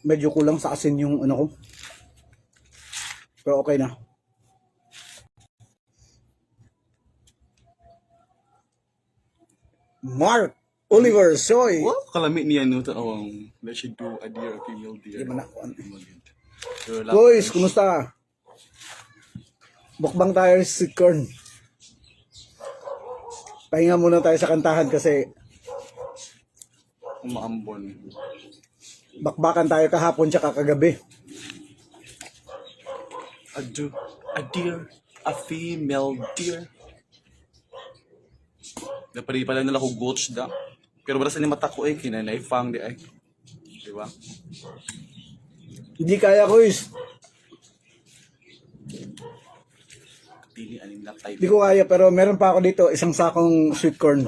Medyo kulang sa asin yung ano ko. Pero okay na. Mark Oliver Soy. Wow, kalami niya no tawang let's do a deer, a female deer. Di man ako. Sure, Boys, kumusta? Bukbang tayo sa corn. Pahinga muna tayo sa kantahan kasi umaambon. bakbakan tayo kahapon tsaka kagabi. A deer, a female deer. Napari pala nila ko goats da. Pero wala sa ni mata ko kinanay fang di ay. Di ba? Hindi kaya ko is. Dili aning natay. Hindi ko kaya pero meron pa ako dito isang sakong sweet corn.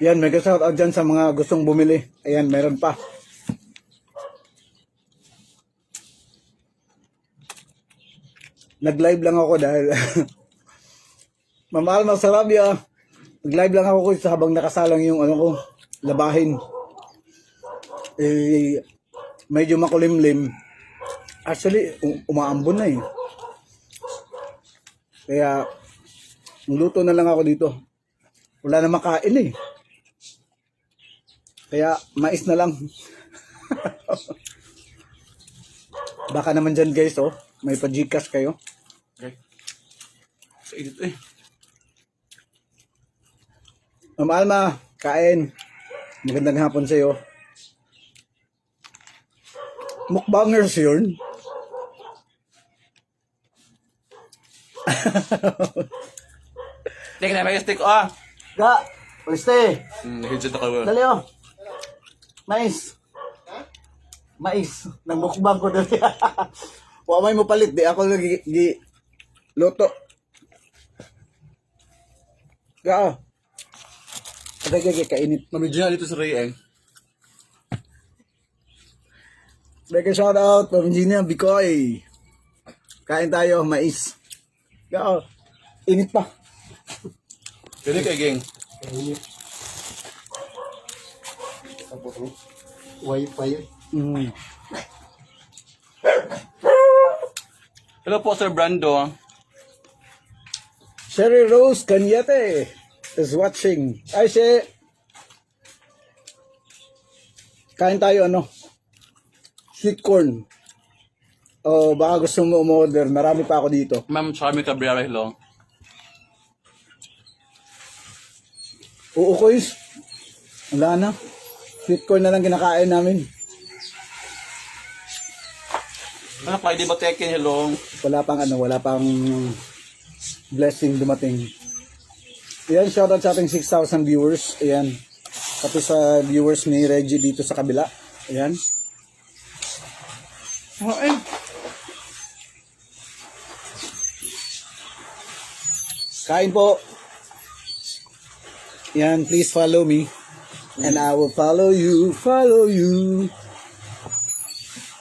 Yan, mega shout out dyan sa mga gustong bumili. Ayan, meron pa. Nag-live lang ako dahil Ma'am Alma Sarabia. Nag-live lang ako sa habang nakasalang yung ano ko, labahin. Eh, medyo makulimlim. Actually, umaambon na eh. Kaya, luto na lang ako dito. Wala na makain eh. Kaya, mais na lang. Baka naman dyan guys, oh. May pa-Gcash kayo. Okay. Sa edit eh. Ma'am Alma, kain. Magandang hapon sa'yo. Mukbangers yun. Tek na may stick ah. Ga, uliste. Hidjat ako. Dali oh. Mais. Mais. Nang mukbang ko dali. Wa may mo palit. Di ako lagi luto. Ga oh. Kaya kainit. Mamidya dito sa Ray eh. Mega shout out, Pamingina Bikoy. Kain tayo, mais. Ga oh. Init pa. Pwede kay geng. Wi-Fi. Mm. Hello po Sir Brando. Sherry Rose Cañete is watching. Ay, kain tayo ano? Sweet corn. O baka gusto mo umorder. Marami pa ako dito. Ma'am Charmy Cabrera, hello. Oo, guys. Wala na. Sweet corn na lang kinakain namin. Ano pa, di ba tekin, hello? Wala pang blessing dumating. Ayan, shoutout sa ating 6,000 viewers. Ayan. Pati sa viewers ni Reggie dito sa kabila. Ayan. Oh, eh. Kain po. Yan, please follow me. And I will follow you, follow you.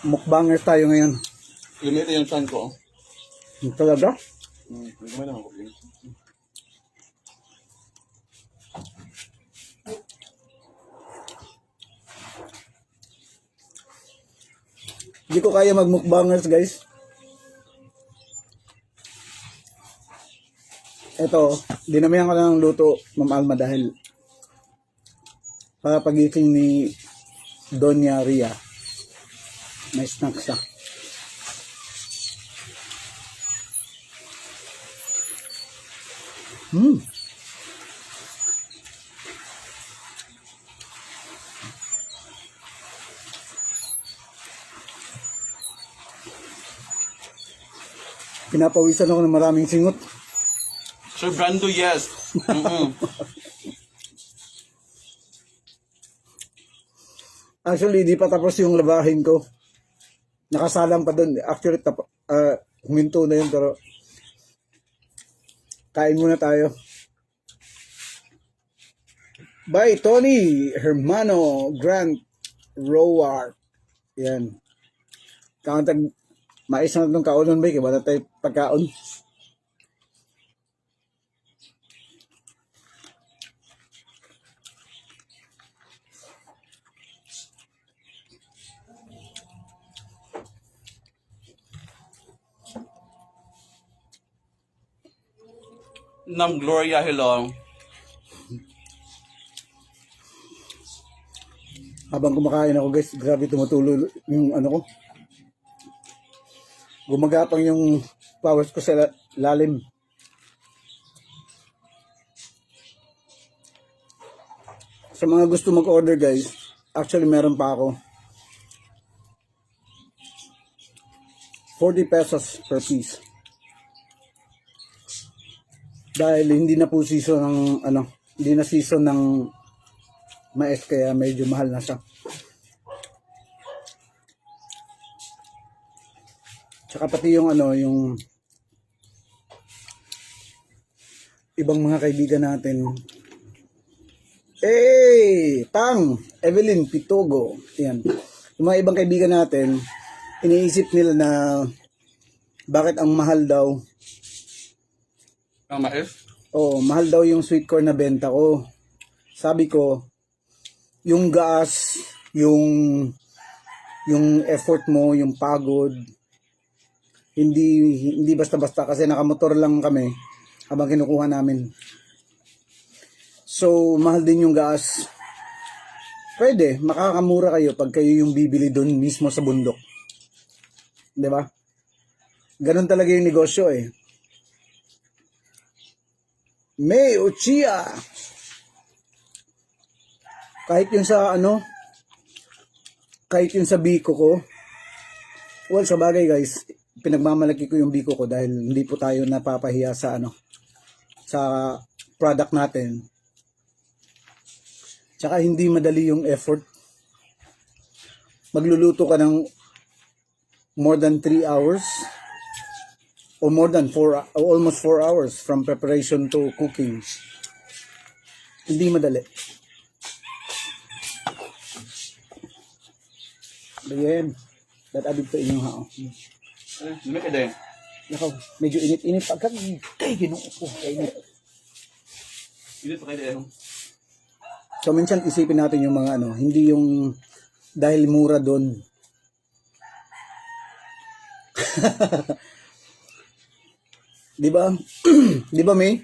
Mukbangers tayo ngayon. Lumit yung son ko. Talaga? Lumit naman ko. Hindi ko kaya magmukbangers, guys. Ito, dinamihan ko ng luto, Ma'am Alma, dahil para pagising ni Doña Ria, may snack siya. Pinapawisan ako ng maraming singot. Sir Brando, yes. Actually, di pa tapos yung labahin ko. Nakasalang pa doon. Actually, huminto na yun, pero kain muna tayo. By Tony Hermano Grant Rowart. Yan. Kakantag, mais na itong kaunon ba? Kaya ba na tayo pagkaon? ng Gloria Hilong. Habang kumakain ako guys, grabe tumutulo yung ano ko. Gumagapang yung powers ko sa lalim. Sa mga gusto mag-order guys, actually meron pa ako. 40 pesos per piece. Dahil hindi na po season ng ano, hindi na season ng mais kaya medyo mahal na siya. Tsaka pati yung ano, yung ibang mga kaibigan natin. Tang, Evelyn Pitogo. Yan. Yung mga ibang kaibigan natin, iniisip nila na bakit ang mahal daw. Ang mais? Oh, mahal daw yung sweet corn na benta ko. Sabi ko, yung gas, yung effort mo, yung pagod, hindi basta-basta kasi nakamotor lang kami habang kinukuha namin. So, mahal din yung gas. Pwede, makakamura kayo pag kayo yung bibili doon mismo sa bundok. 'Di ba? Ganun talaga yung negosyo eh. May Uchia. Kahit yung sa ano, kahit yung sa biko ko, well, sa bagay guys, pinagmamalaki ko yung biko ko dahil hindi po tayo napapahiya sa ano, sa product natin. Tsaka hindi madali yung effort. Magluluto ka ng more than 3 hours or more than 4, almost 4 hours from preparation to cooking. Hindi madali. Again, dadabig pa inyong hao. Lumit ka din. Nakaw, medyo init-init pagka kay ginoo ko, kainit. Init pa kayo din. So minsan isipin natin yung mga ano, hindi yung dahil mura doon. Di ba? Di ba, May?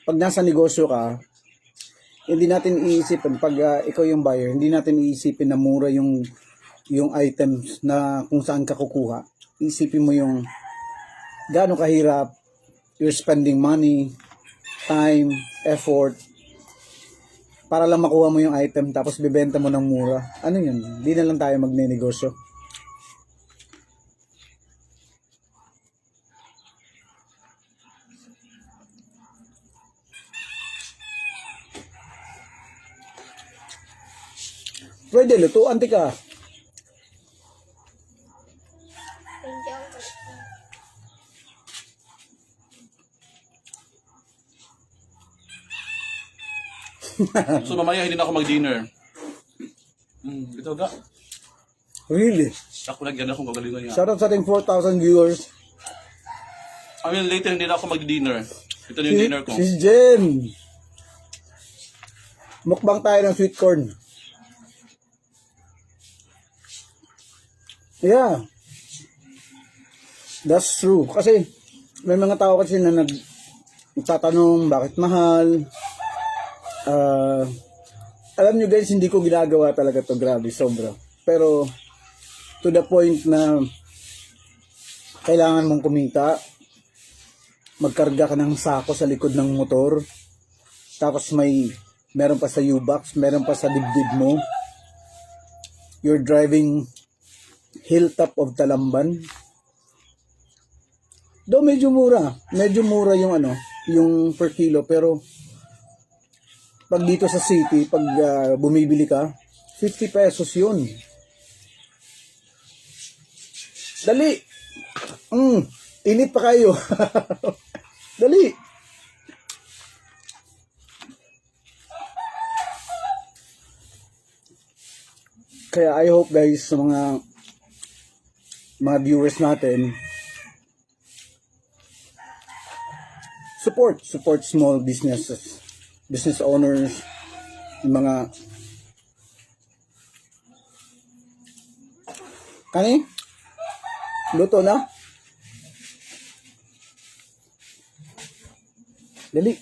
Pag nasa negosyo ka, hindi natin iisipin pag ikaw yung buyer, hindi natin iisipin na mura yung items na kung saan ka kukuha. Isipin mo yung gaano kahirap, you're spending money, time, effort, para lang makuha mo yung item tapos bibenta mo ng mura. Ano yun? Hindi na lang tayo magne-negosyo. Pwede, lutuan ka. So mamaya hindi na ako mag-dinner. Ito ga. Really? Ako nagyan akong gagalingan niya. Shoutout sa ating 4,000 viewers. I mean, later hindi na ako mag-dinner. Ito na yung dinner ko. Si Jen. Mukbang tayo ng sweet corn. Yeah. That's true. Kasi may mga tao kasi na nagtatanong bakit mahal. Alam nyo guys, hindi ko ginagawa talaga to, grabe, sobra. Pero to the point na kailangan mong kumita, magkarga ka ng sako sa likod ng motor, tapos meron pa sa U-box, meron pa sa dibdib mo, you're driving hilltop of Talamban. Do medyo mura yung ano, yung per kilo, pero pag dito sa city, pag bumibili ka, 50 pesos yun. Dali! Init pa kayo. Dali! Kaya I hope guys, sa mga viewers natin, support small businesses, business owners, yung mga kani luto na. Dali.